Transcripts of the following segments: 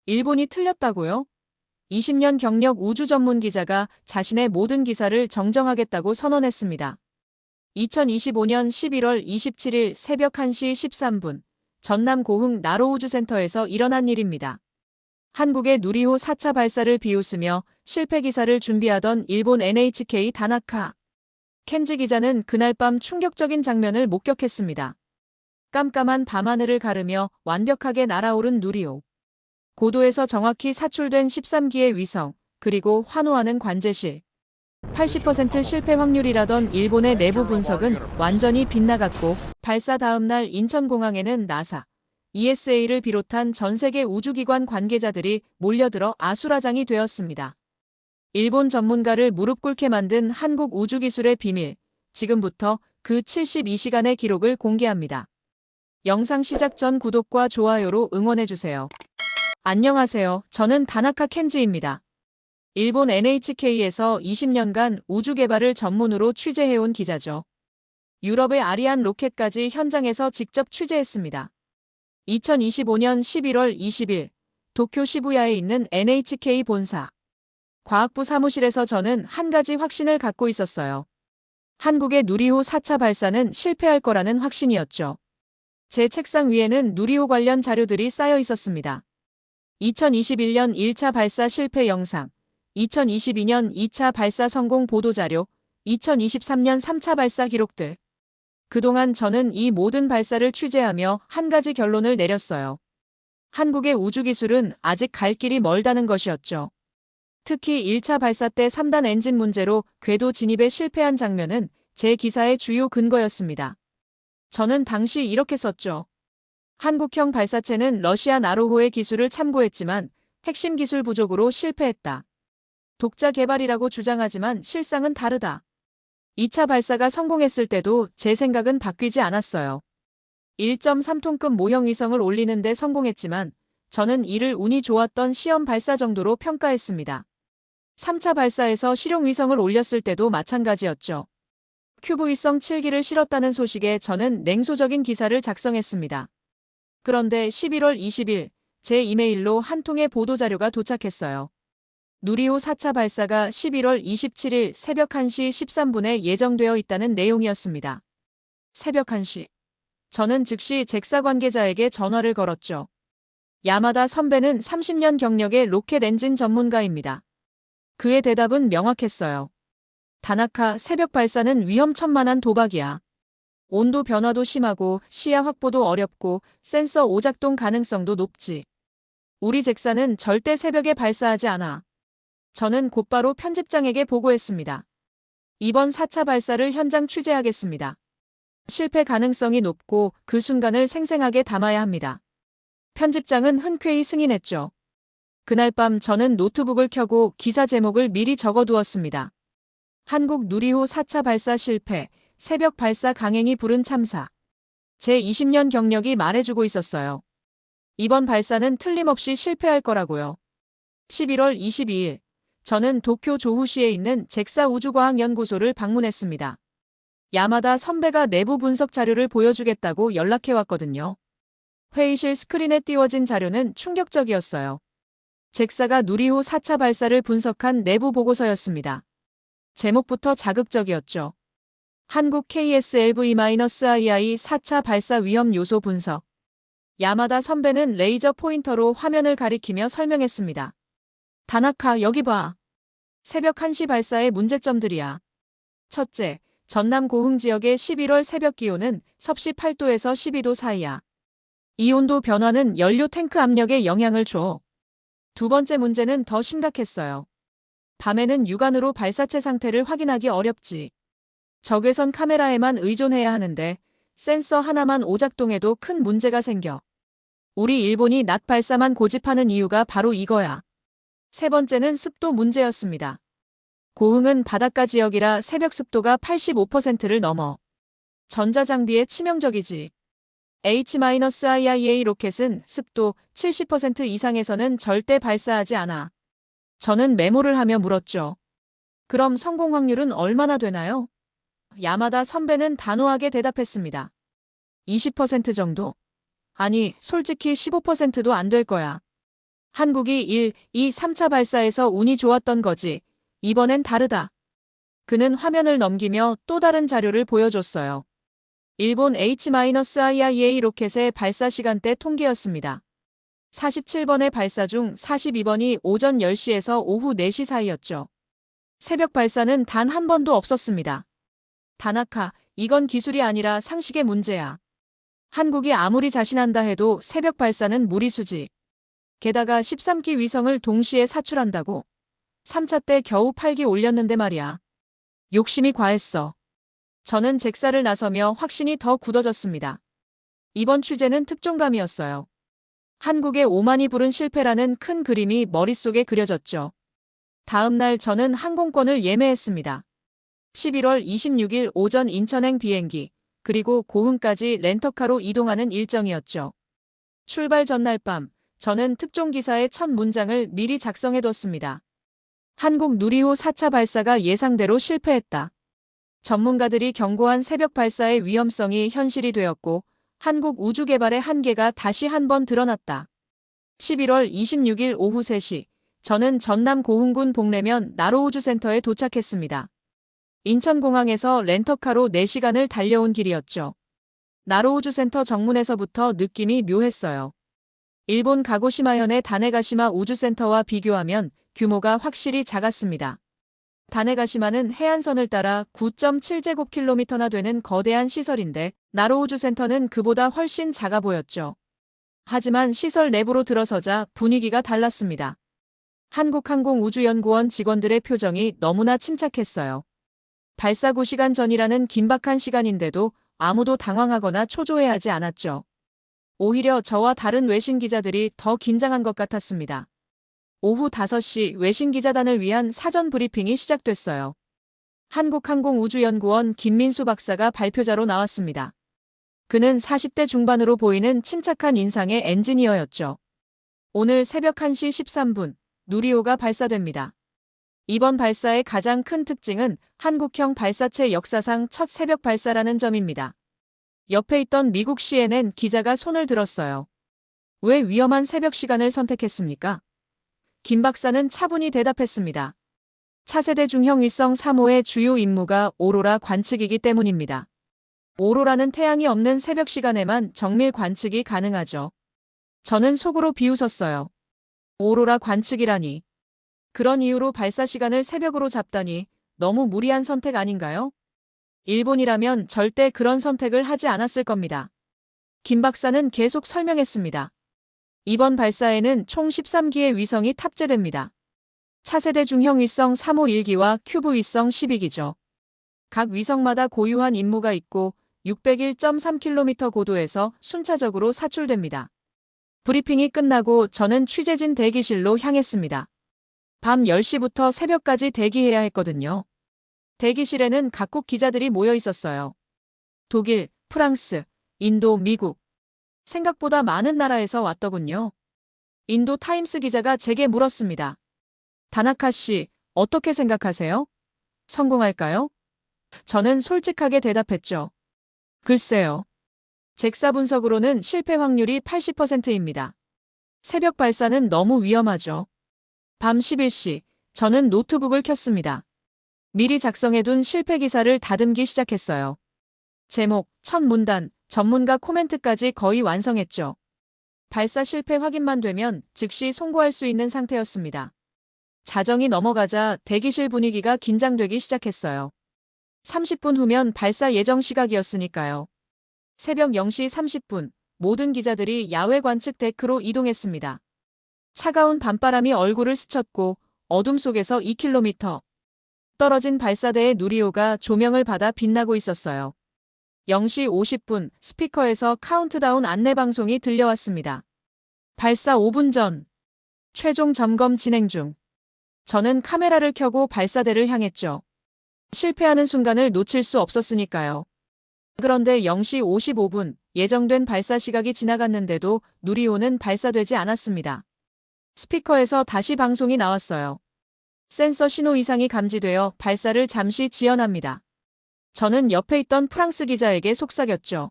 일본이 틀렸다고요? 20년 경력 우주 전문 기자가 자신의 모든 기사를 정정하겠다고 선언했습니다. 2025년 11월 27일 새벽 1시 13분 전남 고흥 나로우주센터에서 일어난 일입니다. 한국의 누리호 4차 발사를 비웃으며 실패 기사를 준비하던 일본 NHK 다나카 켄지 기자는 그날 밤 충격적인 장면을 목격했습니다. 깜깜한 밤하늘을 가르며 완벽하게 날아오른 누리호. 고도에서 정확히 사출된 13기의 위성, 그리고 환호하는 관제실. 80% 실패 확률이라던 일본의 내부 분석은 완전히 빗나갔고 발사 다음 날 인천공항에는 나사, ESA를 비롯한 전 세계 우주기관 관계자들이 몰려들어 아수라장이 되었습니다. 일본 전문가를 무릎 꿇게 만든 한국 우주기술의 비밀, 지금부터 그 72시간의 기록을 공개합니다. 영상 시작 전 구독과 좋아요로 응원해주세요. 안녕하세요. 저는 다나카 켄지입니다. 일본 NHK에서 20년간 우주 개발을 전문으로 취재해온 기자죠. 유럽의 아리안 로켓까지 현장에서 직접 취재했습니다. 2025년 11월 20일 도쿄 시부야에 있는 NHK 본사 과학부 사무실에서 저는 한 가지 확신을 갖고 있었어요. 한국의 누리호 4차 발사는 실패할 거라는 확신이었죠. 제 책상 위에는 누리호 관련 자료들이 쌓여 있었습니다. 2021년 1차 발사 실패 영상, 2022년 2차 발사 성공 보도자료, 2023년 3차 발사 기록들. 그동안 저는 이 모든 발사를 취재하며 한 가지 결론을 내렸어요. 한국의 우주기술은 아직 갈 길이 멀다는 것이었죠. 특히 1차 발사 때 3단 엔진 문제로 궤도 진입에 실패한 장면은 제 기사의 주요 근거였습니다. 저는 당시 이렇게 썼죠. 한국형 발사체는 러시아 나로호의 기술을 참고했지만 핵심 기술 부족으로 실패했다. 독자 개발이라고 주장하지만 실상은 다르다. 2차 발사가 성공했을 때도 제 생각은 바뀌지 않았어요. 1.3톤급 모형 위성을 올리는데 성공했지만 저는 이를 운이 좋았던 시험 발사 정도로 평가했습니다. 3차 발사에서 실용 위성을 올렸을 때도 마찬가지였죠. 큐브 위성 7기를 실었다는 소식에 저는 냉소적인 기사를 작성했습니다. 그런데 11월 20일 제 이메일로 한 통의 보도자료가 도착했어요. 누리호 4차 발사가 11월 27일 새벽 1시 13분에 예정되어 있다는 내용이었습니다. 새벽 1시. 저는 즉시 잭사 관계자에게 전화를 걸었죠. 야마다 선배는 30년 경력의 로켓 엔진 전문가입니다. 그의 대답은 명확했어요. 다나카, 새벽 발사는 위험천만한 도박이야. 온도 변화도 심하고 시야 확보도 어렵고 센서 오작동 가능성도 높지. 우리 잭사는 절대 새벽에 발사하지 않아. 저는 곧바로 편집장에게 보고했습니다. 이번 4차 발사를 현장 취재하겠습니다. 실패 가능성이 높고 그 순간을 생생하게 담아야 합니다. 편집장은 흔쾌히 승인했죠. 그날 밤 저는 노트북을 켜고 기사 제목을 미리 적어두었습니다. 한국 누리호 4차 발사 실패, 새벽 발사 강행이 부른 참사. 제 20년 경력이 말해주고 있었어요. 이번 발사는 틀림없이 실패할 거라고요. 11월 22일, 저는 도쿄 조후시에 있는 잭사 우주과학연구소를 방문했습니다. 야마다 선배가 내부 분석 자료를 보여주겠다고 연락해왔거든요. 회의실 스크린에 띄워진 자료는 충격적이었어요. 잭사가 누리호 4차 발사를 분석한 내부 보고서였습니다. 제목부터 자극적이었죠. 한국 KSLV-II 4차 발사 위험 요소 분석. 야마다 선배는 레이저 포인터로 화면을 가리키며 설명했습니다. 다나카, 여기 봐. 새벽 1시 발사의 문제점들이야. 첫째, 전남 고흥 지역의 11월 새벽 기온은 섭씨 8도에서 12도 사이야. 이 온도 변화는 연료 탱크 압력에 영향을 줘. 두 번째 문제는 더 심각했어요. 밤에는 육안으로 발사체 상태를 확인하기 어렵지. 적외선 카메라에만 의존해야 하는데 센서 하나만 오작동해도 큰 문제가 생겨. 우리 일본이 낮 발사만 고집하는 이유가 바로 이거야. 세 번째는 습도 문제였습니다. 고흥은 바닷가 지역이라 새벽 습도가 85%를 넘어. 전자장비에 치명적이지. H-IIA 로켓은 습도 70% 이상에서는 절대 발사하지 않아. 저는 메모를 하며 물었죠. 그럼 성공 확률은 얼마나 되나요? 야마다 선배는 단호하게 대답했습니다. 20% 정도? 아니, 솔직히 15%도 안 될 거야. 한국이 1, 2, 3차 발사에서 운이 좋았던 거지. 이번엔 다르다. 그는 화면을 넘기며 또 다른 자료를 보여줬어요. 일본 H-IIA 로켓의 발사 시간대 통계였습니다. 47번의 발사 중 42번이 오전 10시에서 오후 4시 사이였죠. 새벽 발사는 단 한 번도 없었습니다. 다나카, 이건 기술이 아니라 상식의 문제야. 한국이 아무리 자신한다 해도 새벽 발사는 무리수지. 게다가 13기 위성을 동시에 사출한다고. 3차 때 겨우 8기 올렸는데 말이야. 욕심이 과했어. 저는 잭사를 나서며 확신이 더 굳어졌습니다. 이번 취재는 특종감이었어요. 한국의 오만이 부른 실패라는 큰 그림이 머릿속에 그려졌죠. 다음 날 저는 항공권을 예매했습니다. 11월 26일 오전 인천행 비행기, 그리고 고흥까지 렌터카로 이동하는 일정이었죠. 출발 전날 밤, 저는 특종기사의 첫 문장을 미리 작성해뒀습니다. 한국 누리호 4차 발사가 예상대로 실패했다. 전문가들이 경고한 새벽 발사의 위험성이 현실이 되었고, 한국 우주 개발의 한계가 다시 한번 드러났다. 11월 26일 오후 3시, 저는 전남 고흥군 복례면 나로우주센터에 도착했습니다. 인천공항에서 렌터카로 4시간을 달려온 길이었죠. 나로우주센터 정문에서부터 느낌이 묘했어요. 일본 가고시마현의 다네가시마 우주센터와 비교하면 규모가 확실히 작았습니다. 다네가시마는 해안선을 따라 9.7제곱킬로미터나 되는 거대한 시설인데 나로우주센터는 그보다 훨씬 작아 보였죠. 하지만 시설 내부로 들어서자 분위기가 달랐습니다. 한국항공우주연구원 직원들의 표정이 너무나 침착했어요. 발사 9시간 전이라는 긴박한 시간인데도 아무도 당황하거나 초조해하지 않았죠. 오히려 저와 다른 외신 기자들이 더 긴장한 것 같았습니다. 오후 5시 외신 기자단을 위한 사전 브리핑이 시작됐어요. 한국항공우주연구원 김민수 박사가 발표자로 나왔습니다. 그는 40대 중반으로 보이는 침착한 인상의 엔지니어였죠. 오늘 새벽 1시 13분, 누리호가 발사됩니다. 이번 발사의 가장 큰 특징은 한국형 발사체 역사상 첫 새벽 발사라는 점입니다. 옆에 있던 미국 CNN 기자가 손을 들었어요. 왜 위험한 새벽 시간을 선택했습니까? 김 박사는 차분히 대답했습니다. 차세대 중형 위성 3호의 주요 임무가 오로라 관측이기 때문입니다. 오로라는 태양이 없는 새벽 시간에만 정밀 관측이 가능하죠. 저는 속으로 비웃었어요. 오로라 관측이라니. 그런 이유로 발사 시간을 새벽으로 잡다니 너무 무리한 선택 아닌가요? 일본이라면 절대 그런 선택을 하지 않았을 겁니다. 김 박사는 계속 설명했습니다. 이번 발사에는 총 13기의 위성이 탑재됩니다. 차세대 중형 위성 3호 1기와 큐브 위성 12기죠. 각 위성마다 고유한 임무가 있고 601.3km 고도에서 순차적으로 사출됩니다. 브리핑이 끝나고 저는 취재진 대기실로 향했습니다. 밤 10시부터 새벽까지 대기해야 했거든요. 대기실에는 각국 기자들이 모여 있었어요. 독일, 프랑스, 인도, 미국. 생각보다 많은 나라에서 왔더군요. 인도 타임스 기자가 제게 물었습니다. 다나카 씨, 어떻게 생각하세요? 성공할까요? 저는 솔직하게 대답했죠. 글쎄요. 잭사 분석으로는 실패 확률이 80%입니다. 새벽 발사는 너무 위험하죠. 밤 11시, 저는 노트북을 켰습니다. 미리 작성해둔 실패 기사를 다듬기 시작했어요. 제목, 첫 문단, 전문가 코멘트까지 거의 완성했죠. 발사 실패 확인만 되면 즉시 송고할 수 있는 상태였습니다. 자정이 넘어가자 대기실 분위기가 긴장되기 시작했어요. 30분 후면 발사 예정 시각이었으니까요. 새벽 0시 30분, 모든 기자들이 야외 관측 데크로 이동했습니다. 차가운 밤바람이 얼굴을 스쳤고 어둠 속에서 2km 떨어진 발사대의 누리호가 조명을 받아 빛나고 있었어요. 0시 50분 스피커에서 카운트다운 안내방송이 들려왔습니다. 발사 5분 전. 최종 점검 진행 중. 저는 카메라를 켜고 발사대를 향했죠. 실패하는 순간을 놓칠 수 없었으니까요. 그런데 0시 55분 예정된 발사 시각이 지나갔는데도 누리호는 발사되지 않았습니다. 스피커에서 다시 방송이 나왔어요. 센서 신호 이상이 감지되어 발사를 잠시 지연합니다. 저는 옆에 있던 프랑스 기자에게 속삭였죠.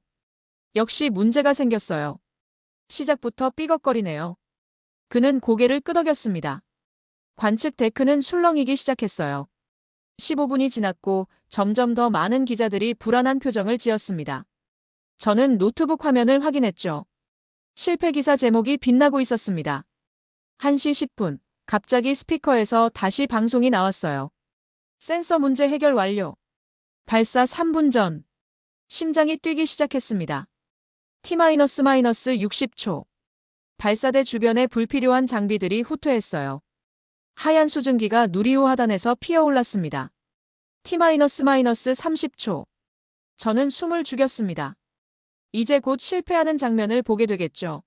역시 문제가 생겼어요. 시작부터 삐걱거리네요. 그는 고개를 끄덕였습니다. 관측 데크는 술렁이기 시작했어요. 15분이 지났고 점점 더 많은 기자들이 불안한 표정을 지었습니다. 저는 노트북 화면을 확인했죠. 실패 기사 제목이 빛나고 있었습니다. 1시 10분, 갑자기 스피커에서 다시 방송이 나왔어요. 센서 문제 해결 완료. 발사 3분 전. 심장이 뛰기 시작했습니다. T-60초. 발사대 주변에 불필요한 장비들이 후퇴했어요. 하얀 수증기가 누리호 하단에서 피어올랐습니다. T-30초. 저는 숨을 죽였습니다. 이제 곧 실패하는 장면을 보게 되겠죠.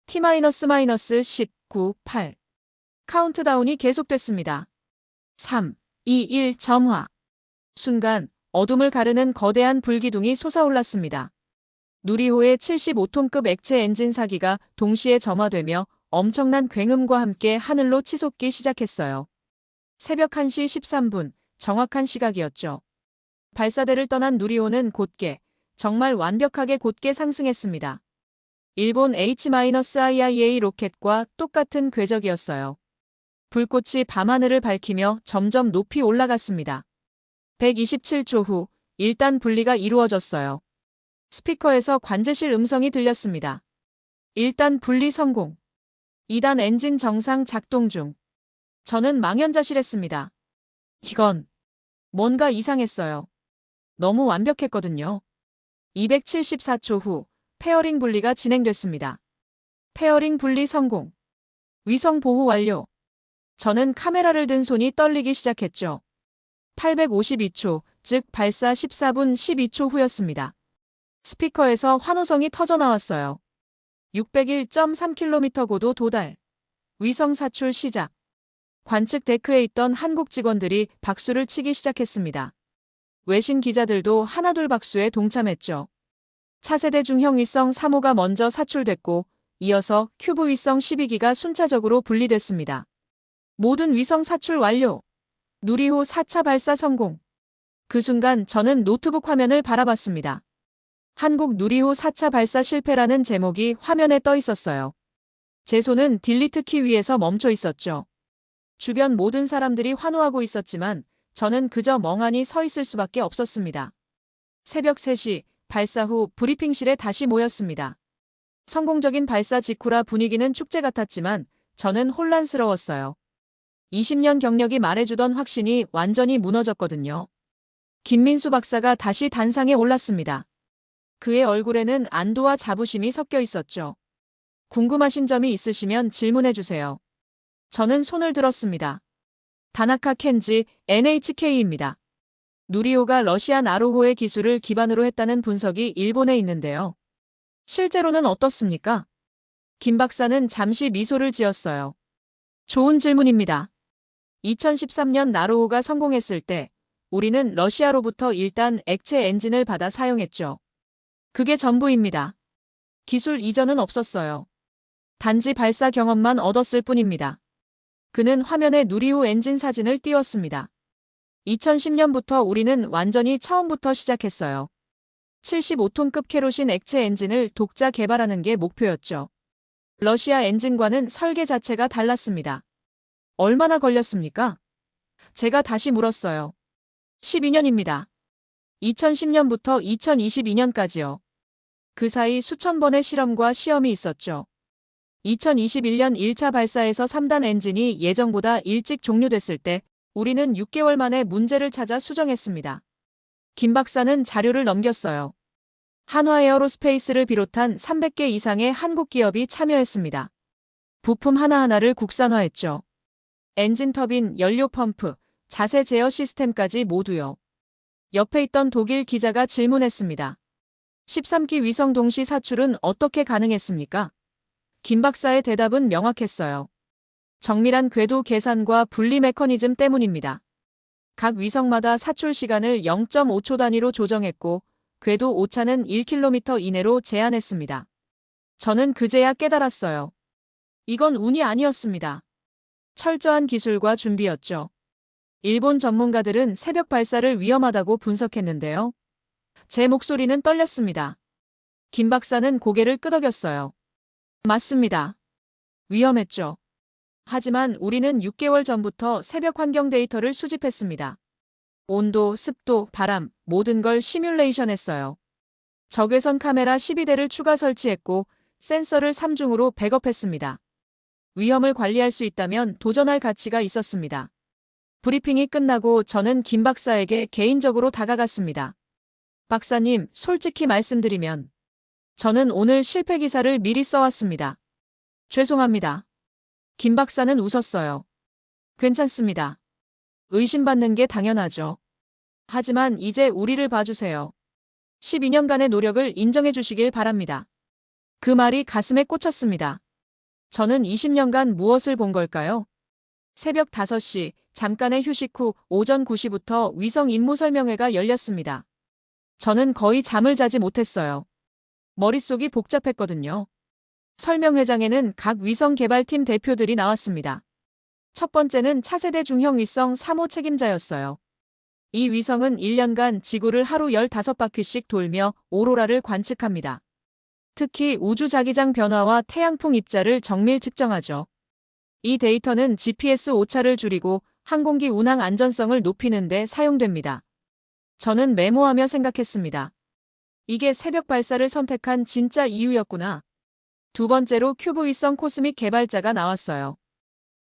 T-10, 9, 8. 카운트다운이 계속됐습니다. 3, 2, 1 점화. 순간 어둠을 가르는 거대한 불기둥이 솟아올랐습니다. 누리호의 75톤급 액체 엔진 사기가 동시에 점화되며 엄청난 굉음과 함께 하늘로 치솟기 시작했어요. 새벽 1시 13분, 정확한 시각이었죠. 발사대를 떠난 누리호는 곧게, 정말 완벽하게 곧게 상승했습니다. 일본 H-IIA 로켓과 똑같은 궤적이었어요. 불꽃이 밤하늘을 밝히며 점점 높이 올라갔습니다. 127초 후, 1단 분리가 이루어졌어요. 스피커에서 관제실 음성이 들렸습니다. 1단 분리 성공. 2단 엔진 정상 작동 중. 저는 망연자실했습니다. 이건 뭔가 이상했어요. 너무 완벽했거든요. 274초 후 페어링 분리가 진행됐습니다. 페어링 분리 성공. 위성 보호 완료. 저는 카메라를 든 손이 떨리기 시작했죠. 852초, 즉 발사 14분 12초 후였습니다. 스피커에서 환호성이 터져나왔어요. 601.3km 고도 도달. 위성 사출 시작. 관측 데크에 있던 한국 직원들이 박수를 치기 시작했습니다. 외신 기자들도 하나둘 박수에 동참했죠. 차세대 중형 위성 3호가 먼저 사출됐고 이어서 큐브 위성 12기가 순차적으로 분리됐습니다. 모든 위성 사출 완료. 누리호 4차 발사 성공. 그 순간 저는 노트북 화면을 바라봤습니다. 한국 누리호 4차 발사 실패라는 제목이 화면에 떠 있었어요. 제 손은 딜리트 키 위에서 멈춰 있었죠. 주변 모든 사람들이 환호하고 있었지만 저는 그저 멍하니 서 있을 수밖에 없었습니다. 새벽 3시, 발사 후 브리핑실에 다시 모였습니다. 성공적인 발사 직후라 분위기는 축제 같았지만 저는 혼란스러웠어요. 20년 경력이 말해주던 확신이 완전히 무너졌거든요. 김민수 박사가 다시 단상에 올랐습니다. 그의 얼굴에는 안도와 자부심이 섞여 있었죠. 궁금하신 점이 있으시면 질문해 주세요. 저는 손을 들었습니다. 다나카 켄지, NHK입니다. 누리호가 러시아 나로호의 기술을 기반으로 했다는 분석이 일본에 있는데요. 실제로는 어떻습니까? 김 박사는 잠시 미소를 지었어요. 좋은 질문입니다. 2013년 나로호가 성공했을 때 우리는 러시아로부터 일단 액체 엔진을 받아 사용했죠. 그게 전부입니다. 기술 이전은 없었어요. 단지 발사 경험만 얻었을 뿐입니다. 그는 화면에 누리호 엔진 사진을 띄웠습니다. 2010년부터 우리는 완전히 처음부터 시작했어요. 75톤급 케로신 액체 엔진을 독자 개발하는 게 목표였죠. 러시아 엔진과는 설계 자체가 달랐습니다. 얼마나 걸렸습니까? 제가 다시 물었어요. 12년입니다. 2010년부터 2022년까지요. 그 사이 수천 번의 실험과 시험이 있었죠. 2021년 1차 발사에서 3단 엔진이 예정보다 일찍 종료됐을 때 우리는 6개월 만에 문제를 찾아 수정했습니다. 김 박사는 자료를 넘겼어요. 한화에어로스페이스를 비롯한 300개 이상의 한국 기업이 참여했습니다. 부품 하나하나를 국산화했죠. 엔진 터빈, 연료 펌프, 자세 제어 시스템까지 모두요. 옆에 있던 독일 기자가 질문했습니다. 13기 위성 동시 사출은 어떻게 가능했습니까? 김 박사의 대답은 명확했어요. 정밀한 궤도 계산과 분리 메커니즘 때문입니다. 각 위성마다 사출 시간을 0.5초 단위로 조정했고 궤도 오차는 1km 이내로 제한했습니다. 저는 그제야 깨달았어요. 이건 운이 아니었습니다. 철저한 기술과 준비였죠. 일본 전문가들은 새벽 발사를 위험하다고 분석했는데요. 제 목소리는 떨렸습니다. 김 박사는 고개를 끄덕였어요. 맞습니다. 위험했죠. 하지만 우리는 6개월 전부터 새벽 환경 데이터를 수집했습니다. 온도, 습도, 바람, 모든 걸 시뮬레이션했어요. 적외선 카메라 12대를 추가 설치했고 센서를 3중으로 백업했습니다. 위험을 관리할 수 있다면 도전할 가치가 있었습니다. 브리핑이 끝나고 저는 김 박사에게 개인적으로 다가갔습니다. 박사님, 솔직히 말씀드리면 저는 오늘 실패 기사를 미리 써왔습니다. 죄송합니다. 김 박사는 웃었어요. 괜찮습니다. 의심받는 게 당연하죠. 하지만 이제 우리를 봐주세요. 12년간의 노력을 인정해 주시길 바랍니다. 그 말이 가슴에 꽂혔습니다. 저는 20년간 무엇을 본 걸까요? 새벽 5시, 잠깐의 휴식 후 오전 9시부터 위성 임무 설명회가 열렸습니다. 저는 거의 잠을 자지 못했어요. 머릿속이 복잡했거든요. 설명회장에는 각 위성 개발팀 대표들이 나왔습니다. 첫 번째는 차세대 중형 위성 3호 책임자였어요. 이 위성은 1년간 지구를 하루 15바퀴씩 돌며 오로라를 관측합니다. 특히 우주 자기장 변화와 태양풍 입자를 정밀 측정하죠. 이 데이터는 GPS 오차를 줄이고 항공기 운항 안전성을 높이는 데 사용됩니다. 저는 메모하며 생각했습니다. 이게 새벽 발사를 선택한 진짜 이유였구나. 두 번째로 큐브 위성 코스믹 개발자가 나왔어요.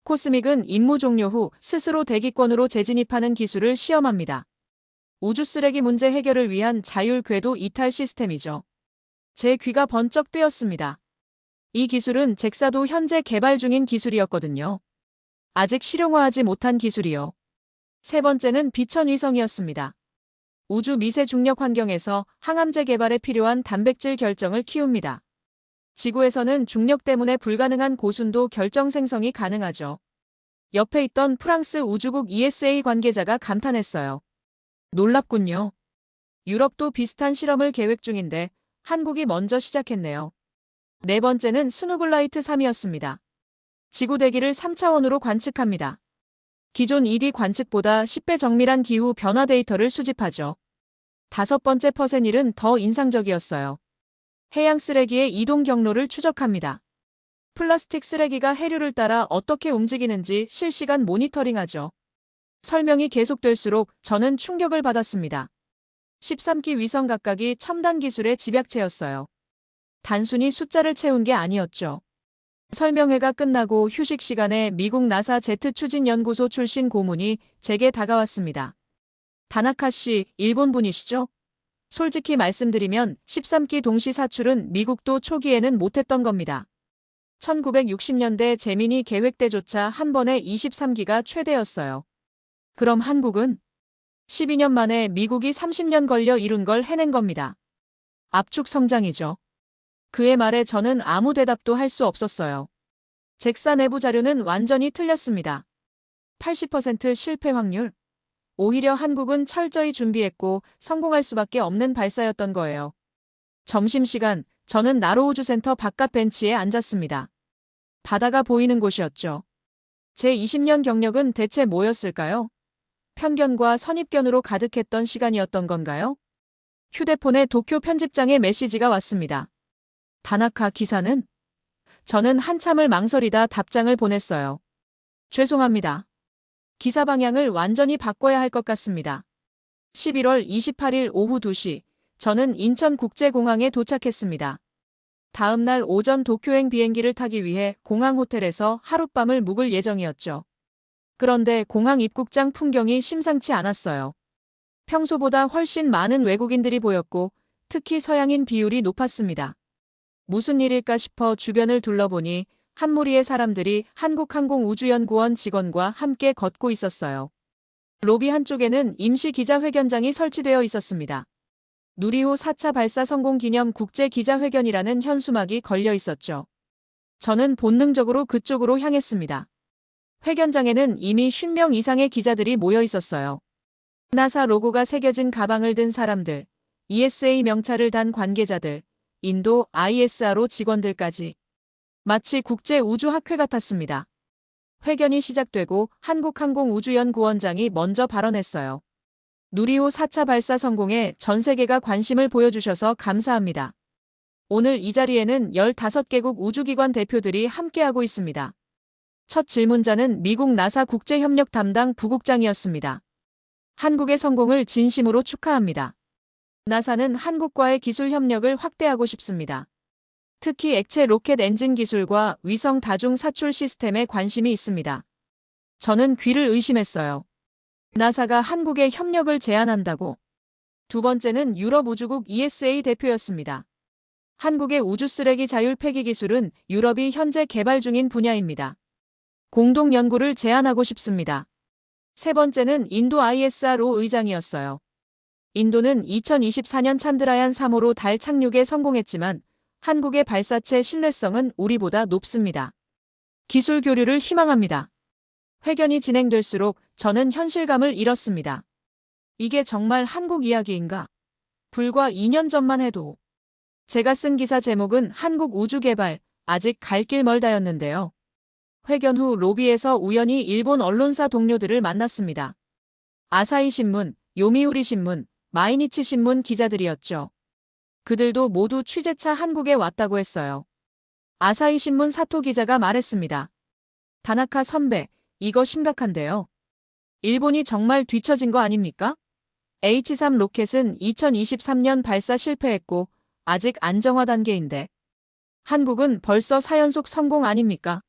코스믹은 임무 종료 후 스스로 대기권으로 재진입하는 기술을 시험합니다. 우주 쓰레기 문제 해결을 위한 자율 궤도 이탈 시스템이죠. 제 귀가 번쩍 뜨였습니다. 이 기술은 잭사도 현재 개발 중인 기술이었거든요. 아직 실용화하지 못한 기술이요. 세 번째는 비천 위성이었습니다. 우주 미세 중력 환경에서 항암제 개발에 필요한 단백질 결정을 키웁니다. 지구에서는 중력 때문에 불가능한 고순도 결정 생성이 가능하죠. 옆에 있던 프랑스 우주국 ESA 관계자가 감탄했어요. 놀랍군요. 유럽도 비슷한 실험을 계획 중인데 한국이 먼저 시작했네요. 네 번째는 스누글라이트 3이었습니다. 지구 대기를 3차원으로 관측합니다. 기존 2D 관측보다 10배 정밀한 기후 변화 데이터를 수집하죠. 다섯 번째 퍼센일은 더 인상적이었어요. 해양 쓰레기의 이동 경로를 추적합니다. 플라스틱 쓰레기가 해류를 따라 어떻게 움직이는지 실시간 모니터링하죠. 설명이 계속될수록 저는 충격을 받았습니다. 13기 위성 각각이 첨단 기술의 집약체였어요. 단순히 숫자를 채운 게 아니었죠. 설명회가 끝나고 휴식 시간에 미국 나사 제트 추진연구소 출신 고문이 제게 다가왔습니다. 다나카 씨, 일본 분이시죠? 솔직히 말씀드리면 13기 동시 사출은 미국도 초기에는 못했던 겁니다. 1960년대 제미니 계획 때조차 한 번에 23기가 최대였어요. 그럼 한국은? 12년 만에 미국이 30년 걸려 이룬 걸 해낸 겁니다. 압축 성장이죠. 그의 말에 저는 아무 대답도 할 수 없었어요. 잭사 내부 자료는 완전히 틀렸습니다. 80% 실패 확률. 오히려 한국은 철저히 준비했고 성공할 수밖에 없는 발사였던 거예요. 점심시간, 저는 나로우주센터 바깥 벤치에 앉았습니다. 바다가 보이는 곳이었죠. 제 20년 경력은 대체 뭐였을까요? 편견과 선입견으로 가득했던 시간이었던 건가요? 휴대폰에 도쿄 편집장의 메시지가 왔습니다. 다나카 기사는? 저는 한참을 망설이다 답장을 보냈어요. 죄송합니다. 기사 방향을 완전히 바꿔야 할 것 같습니다. 11월 28일 오후 2시, 저는 인천국제공항에 도착했습니다. 다음 날 오전 도쿄행 비행기를 타기 위해 공항 호텔에서 하룻밤을 묵을 예정이었죠. 그런데 공항 입국장 풍경이 심상치 않았어요. 평소보다 훨씬 많은 외국인들이 보였고 특히 서양인 비율이 높았습니다. 무슨 일일까 싶어 주변을 둘러보니 한 무리의 사람들이 한국항공우주연구원 직원과 함께 걷고 있었어요. 로비 한쪽에는 임시 기자회견장이 설치되어 있었습니다. 누리호 4차 발사 성공 기념 국제기자회견이라는 현수막이 걸려 있었죠. 저는 본능적으로 그쪽으로 향했습니다. 회견장에는 이미 50명 이상의 기자들이 모여 있었어요. 나사 로고가 새겨진 가방을 든 사람들, ESA 명찰을 단 관계자들, 인도 ISRO 직원들까지. 마치 국제우주학회 같았습니다. 회견이 시작되고 한국항공우주연구원장이 먼저 발언했어요. 누리호 4차 발사 성공에 전 세계가 관심을 보여주셔서 감사합니다. 오늘 이 자리에는 15개국 우주기관 대표들이 함께하고 있습니다. 첫 질문자는 미국 나사 국제협력 담당 부국장이었습니다. 한국의 성공을 진심으로 축하합니다. 나사는 한국과의 기술 협력을 확대하고 싶습니다. 특히 액체 로켓 엔진 기술과 위성 다중 사출 시스템에 관심이 있습니다. 저는 귀를 의심했어요. 나사가 한국에 협력을 제안한다고. 두 번째는 유럽 우주국 ESA 대표였습니다. 한국의 우주 쓰레기 자율 폐기 기술은 유럽이 현재 개발 중인 분야입니다. 공동 연구를 제안하고 싶습니다. 세 번째는 인도 ISRO 의장이었어요. 인도는 2024년 찬드라얀 3호로 달 착륙에 성공했지만 한국의 발사체 신뢰성은 우리보다 높습니다. 기술 교류를 희망합니다. 회견이 진행될수록 저는 현실감을 잃었습니다. 이게 정말 한국 이야기인가? 불과 2년 전만 해도. 제가 쓴 기사 제목은 한국 우주 개발, 아직 갈 길 멀다였는데요. 회견 후 로비에서 우연히 일본 언론사 동료들을 만났습니다. 아사히 신문, 요미우리 신문, 마이니치 신문 기자들이었죠. 그들도 모두 취재차 한국에 왔다고 했어요. 아사히 신문 사토 기자가 말했습니다. 다나카 선배, 이거 심각한데요. 일본이 정말 뒤처진 거 아닙니까? H3 로켓은 2023년 발사 실패했고 아직 안정화 단계인데 한국은 벌써 4연속 성공 아닙니까?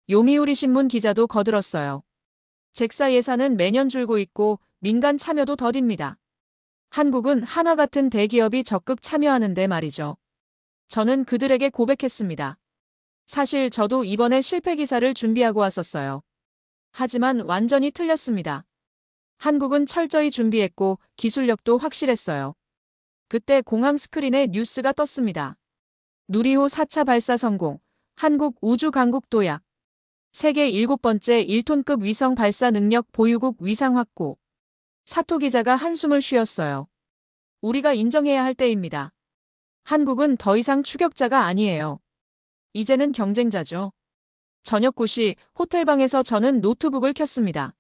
요미우리 신문 기자도 거들었어요. 잭사 예산은 매년 줄고 있고 민간 참여도 더딥니다. 한국은 하나 같은 대기업이 적극 참여하는데 말이죠. 저는 그들에게 고백했습니다. 사실 저도 이번에 실패 기사를 준비하고 왔었어요. 하지만 완전히 틀렸습니다. 한국은 철저히 준비했고 기술력도 확실했어요. 그때 공항 스크린에 뉴스가 떴습니다. 누리호 4차 발사 성공, 한국 우주 강국 도약, 세계 7번째 1톤급 위성 발사 능력 보유국 위상 확고. 사토 기자가 한숨을 쉬었어요. 우리가 인정해야 할 때입니다. 한국은 더 이상 추격자가 아니에요. 이제는 경쟁자죠. 저녁 9시 호텔방에서 저는 노트북을 켰습니다.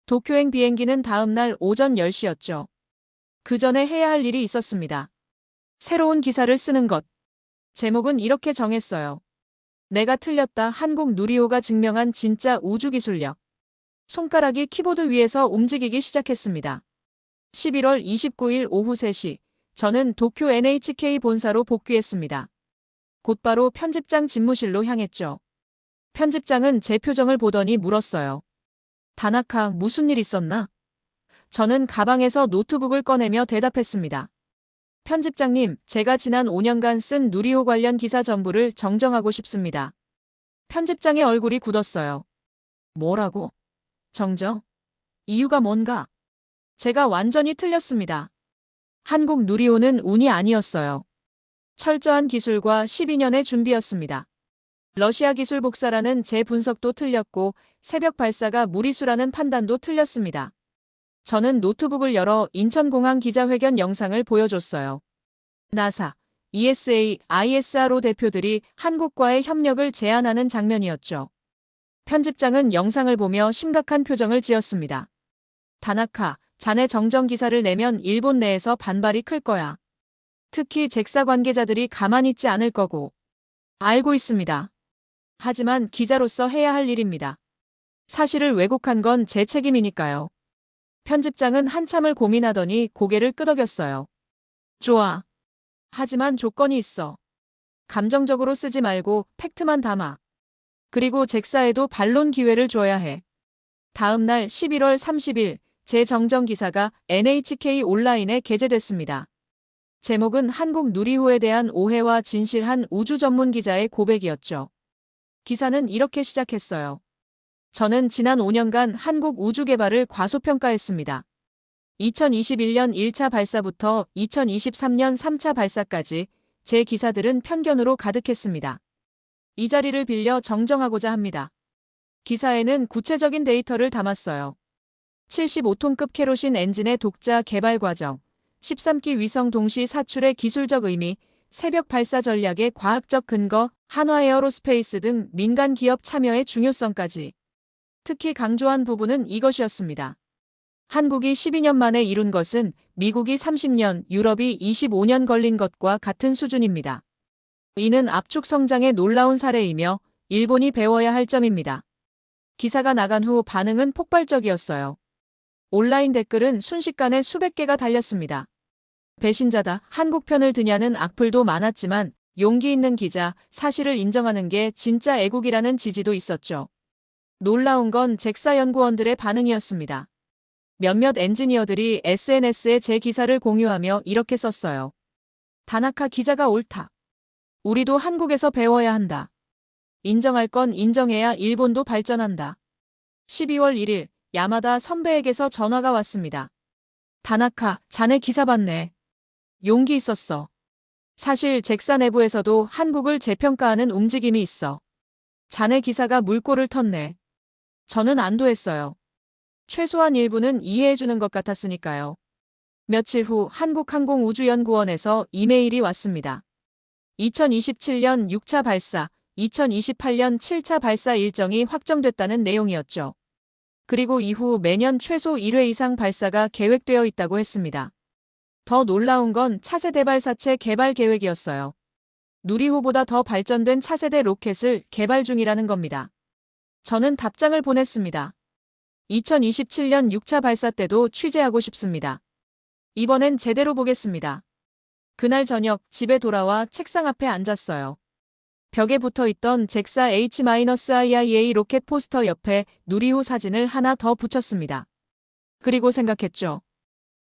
도쿄행 비행기는 다음 날 오전 10시였죠. 그 전에 해야 할 일이 있었습니다. 새로운 기사를 쓰는 것. 제목은 이렇게 정했어요. 내가 틀렸다. 한국 누리호가 증명한 진짜 우주기술력. 손가락이 키보드 위에서 움직이기 시작했습니다. 11월 29일 오후 3시, 저는 도쿄 NHK 본사로 복귀했습니다. 곧바로 편집장 집무실로 향했죠. 편집장은 제 표정을 보더니 물었어요. 다나카, 무슨 일 있었나? 저는 가방에서 노트북을 꺼내며 대답했습니다. 편집장님, 제가 지난 5년간 쓴 누리호 관련 기사 전부를 정정하고 싶습니다. 편집장의 얼굴이 굳었어요. 뭐라고? 정정? 이유가 뭔가? 제가 완전히 틀렸습니다. 한국 누리호는 운이 아니었어요. 철저한 기술과 12년의 준비였습니다. 러시아 기술 복사라는 제 분석도 틀렸고 새벽 발사가 무리수라는 판단도 틀렸습니다. 저는 노트북을 열어 인천공항 기자회견 영상을 보여줬어요. 나사, ESA, ISRO 대표들이 한국과의 협력을 제안하는 장면이었죠. 편집장은 영상을 보며 심각한 표정을 지었습니다. 다나카, 자네 정정 기사를 내면 일본 내에서 반발이 클 거야. 특히 잭사 관계자들이 가만히 있지 않을 거고. 알고 있습니다. 하지만 기자로서 해야 할 일입니다. 사실을 왜곡한 건 제 책임이니까요. 편집장은 한참을 고민하더니 고개를 끄덕였어요. 좋아. 하지만 조건이 있어. 감정적으로 쓰지 말고 팩트만 담아. 그리고 잭사에도 반론 기회를 줘야 해. 다음 날 11월 30일 제 정정 기사가 NHK 온라인에 게재됐습니다. 제목은 한국 누리호에 대한 오해와 진실한 우주 전문 기자의 고백이었죠. 기사는 이렇게 시작했어요. 저는 지난 5년간 한국 우주 개발을 과소평가했습니다. 2021년 1차 발사부터 2023년 3차 발사까지 제 기사들은 편견으로 가득했습니다. 이 자리를 빌려 정정하고자 합니다. 기사에는 구체적인 데이터를 담았어요. 75톤급 캐로신 엔진의 독자 개발 과정, 13기 위성 동시 사출의 기술적 의미, 새벽 발사 전략의 과학적 근거, 한화에어로스페이스 등 민간 기업 참여의 중요성까지. 특히 강조한 부분은 이것이었습니다. 한국이 12년 만에 이룬 것은 미국이 30년, 유럽이 25년 걸린 것과 같은 수준입니다. 이는 압축 성장의 놀라운 사례이며 일본이 배워야 할 점입니다. 기사가 나간 후 반응은 폭발적이었어요. 온라인 댓글은 순식간에 수백 개가 달렸습니다. 배신자다, 한국 편을 드냐는 악플도 많았지만 용기 있는 기자, 사실을 인정하는 게 진짜 애국이라는 지지도 있었죠. 놀라운 건 잭사 연구원들의 반응이었습니다. 몇몇 엔지니어들이 SNS에 제 기사를 공유하며 이렇게 썼어요. 다나카 기자가 옳다. 우리도 한국에서 배워야 한다. 인정할 건 인정해야 일본도 발전한다. 12월 1일 야마다 선배에게서 전화가 왔습니다. 다나카, 자네 기사 봤네. 용기 있었어. 사실 잭사 내부에서도 한국을 재평가하는 움직임이 있어. 자네 기사가 물꼬를 텄네. 저는 안도했어요. 최소한 일부는 이해해주는 것 같았으니까요. 며칠 후 한국항공우주연구원에서 이메일이 왔습니다. 2027년 6차 발사, 2028년 7차 발사 일정이 확정됐다는 내용이었죠. 그리고 이후 매년 최소 1회 이상 발사가 계획되어 있다고 했습니다. 더 놀라운 건 차세대 발사체 개발 계획이었어요. 누리호보다 더 발전된 차세대 로켓을 개발 중이라는 겁니다. 저는 답장을 보냈습니다. 2027년 6차 발사 때도 취재하고 싶습니다. 이번엔 제대로 보겠습니다. 그날 저녁 집에 돌아와 책상 앞에 앉았어요. 벽에 붙어있던 잭사 H-IIA 로켓 포스터 옆에 누리호 사진을 하나 더 붙였습니다. 그리고 생각했죠.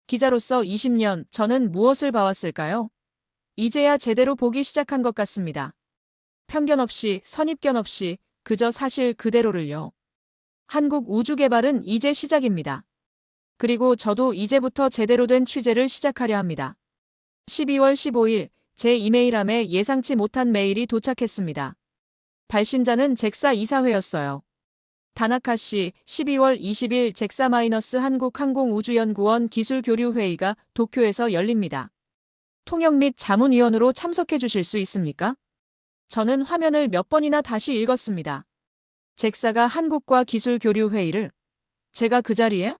기자로서 20년 저는 무엇을 봐왔을까요? 이제야 제대로 보기 시작한 것 같습니다. 편견 없이, 선입견 없이 그저 사실 그대로를요. 한국 우주 개발은 이제 시작입니다. 그리고 저도 이제부터 제대로 된 취재를 시작하려 합니다. 12월 15일 제 이메일함에 예상치 못한 메일이 도착했습니다. 발신자는 잭사 이사회였어요. 다나카 씨, 12월 20일 잭사-한국항공우주연구원 기술교류회의가 도쿄에서 열립니다. 통역 및 자문위원으로 참석해 주실 수 있습니까? 저는 화면을 몇 번이나 다시 읽었습니다. 잭사가 한국과 기술교류회의를? 제가 그 자리에?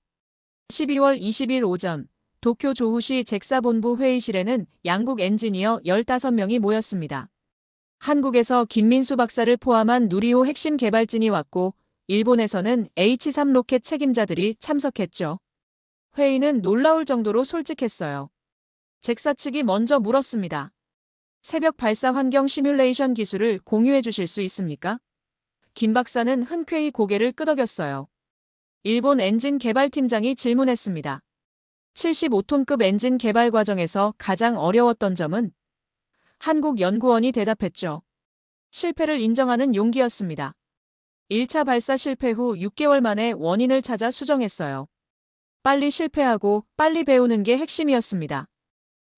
12월 20일 오전 도쿄 조후시 잭사 본부 회의실에는 양국 엔지니어 15명이 모였습니다. 한국에서 김민수 박사를 포함한 누리호 핵심 개발진이 왔고 일본에서는 H3 로켓 책임자들이 참석했죠. 회의는 놀라울 정도로 솔직했어요. 잭사 측이 먼저 물었습니다. 새벽 발사 환경 시뮬레이션 기술을 공유해 주실 수 있습니까? 김 박사는 흔쾌히 고개를 끄덕였어요. 일본 엔진 개발팀장이 질문했습니다. 75톤급 엔진 개발 과정에서 가장 어려웠던 점은? 한국 연구원이 대답했죠. 실패를 인정하는 용기였습니다. 1차 발사 실패 후 6개월 만에 원인을 찾아 수정했어요. 빨리 실패하고 빨리 배우는 게 핵심이었습니다.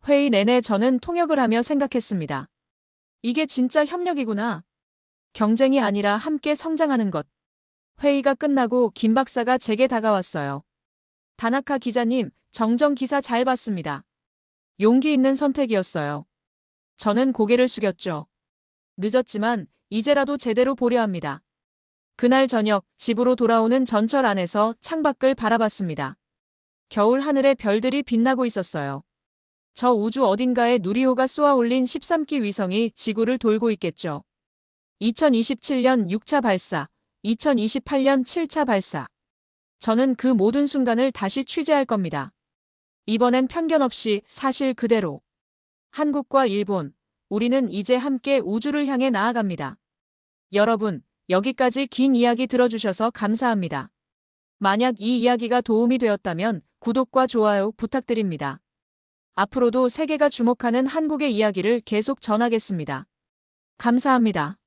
회의 내내 저는 통역을 하며 생각했습니다. 이게 진짜 협력이구나. 경쟁이 아니라 함께 성장하는 것. 회의가 끝나고 김 박사가 제게 다가왔어요. 다나카 기자님, 정정 기사 잘 봤습니다. 용기 있는 선택이었어요. 저는 고개를 숙였죠. 늦었지만 이제라도 제대로 보려 합니다. 그날 저녁 집으로 돌아오는 전철 안에서 창밖을 바라봤습니다. 겨울 하늘에 별들이 빛나고 있었어요. 저 우주 어딘가에 누리호가 쏘아올린 13기 위성이 지구를 돌고 있겠죠. 2027년 6차 발사, 2028년 7차 발사. 저는 그 모든 순간을 다시 취재할 겁니다. 이번엔 편견 없이 사실 그대로. 한국과 일본, 우리는 이제 함께 우주를 향해 나아갑니다. 여러분, 여기까지 긴 이야기 들어주셔서 감사합니다. 만약 이 이야기가 도움이 되었다면 구독과 좋아요 부탁드립니다. 앞으로도 세계가 주목하는 한국의 이야기를 계속 전하겠습니다. 감사합니다.